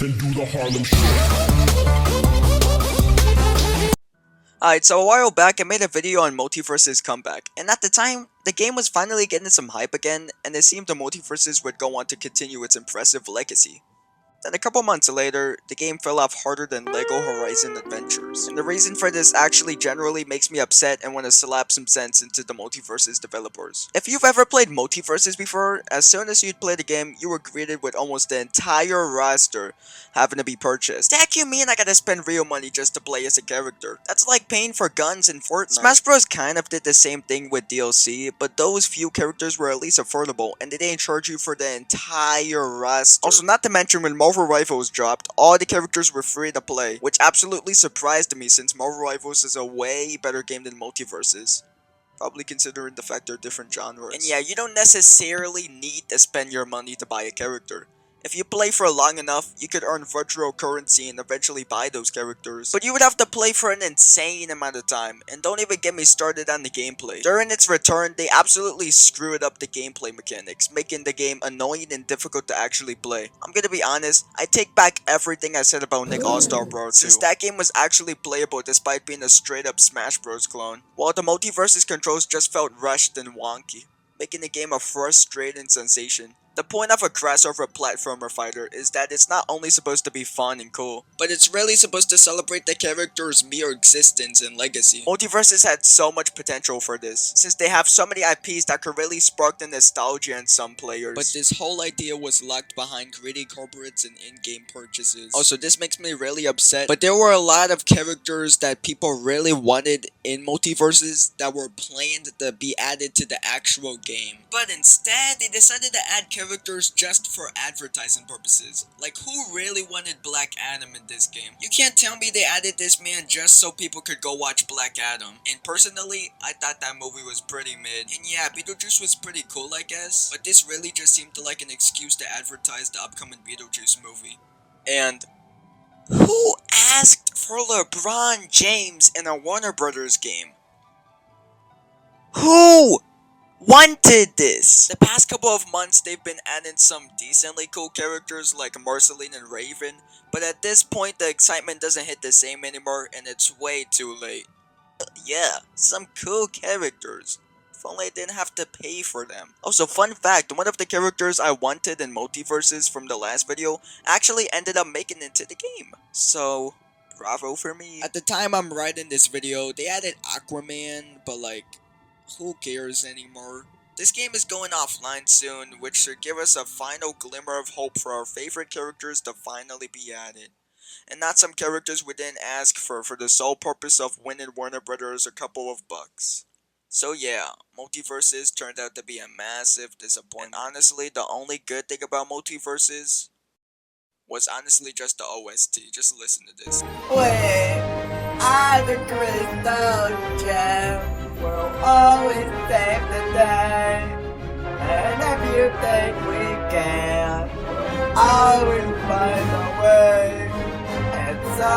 then do the Harlem Shake. Alright, so a while back I made a video on Multiversus comeback, and at the time, the game was finally getting some hype again, and it seemed the Multiversus would go on to continue its impressive legacy. Then a couple months later, the game fell off harder than LEGO Horizon Adventures. And the reason for this actually generally makes me upset and want to slap some sense into the Multiversus developers. If you've ever played Multiversus before, as soon as you'd play the game, you were greeted with almost the entire roster having to be purchased. Heck, you mean I gotta spend real money just to play as a character? That's like paying for guns in Fortnite. Smash Bros kind of did the same thing with DLC, but those few characters were at least affordable, and they didn't charge you for the entire roster. Also, not to mention when Marvel Rivals dropped, all the characters were free to play, which absolutely surprised me since Marvel Rivals is a way better game than Multiversus. Probably considering the fact they're different genres. And yeah, you don't necessarily need to spend your money to buy a character. If you play for long enough, you could earn virtual currency and eventually buy those characters. But you would have to play for an insane amount of time, and don't even get me started on the gameplay. During its return, they absolutely screwed up the gameplay mechanics, making the game annoying and difficult to actually play. I'm gonna be honest, I take back everything I said about Nick All-Star Brawl 2, since that game was actually playable despite being a straight up Smash Bros clone, while the Multiversus controls just felt rushed and wonky, making the game a frustrating sensation. The point of a crossover platformer fighter is that it's not only supposed to be fun and cool, but it's really supposed to celebrate the character's mere existence and legacy. Multiversus had so much potential for this, since they have so many IPs that could really spark the nostalgia in some players. But this whole idea was locked behind greedy corporates and in-game purchases. Also, this makes me really upset, but there were a lot of characters that people really wanted in Multiversus that were planned to be added to the actual game. But instead, they decided to add characters just for advertising purposes. Like, who really wanted Black Adam in this game? You can't tell me they added this man just so people could go watch Black Adam. And personally, I thought that movie was pretty mid. And yeah, Beetlejuice was pretty cool, I guess, but this really just seemed like an excuse to advertise the upcoming Beetlejuice movie. And who asked for LeBron James in a Warner Brothers game? Who wanted this? The past couple of months, they've been adding some decently cool characters like Marceline and Raven, but at this point, the excitement doesn't hit the same anymore, and it's way too late. Yeah, some cool characters. If only I didn't have to pay for them. Also, fun fact, one of the characters I wanted in Multiversus from the last video actually ended up making it to the game. So, bravo for me. At the time I'm writing this video, they added Aquaman, but like, who cares anymore? This game is going offline soon, which should give us a final glimmer of hope for our favorite characters to finally be added. And not some characters we didn't ask for the sole purpose of winning Warner Brothers a couple of bucks. So yeah, Multiversus turned out to be a massive disappointment. And honestly, the only good thing about Multiversus was honestly just the OST. Just listen to this. We are the crystal gem. We'll always save the day. And if you think we can, we'll always find a way. And so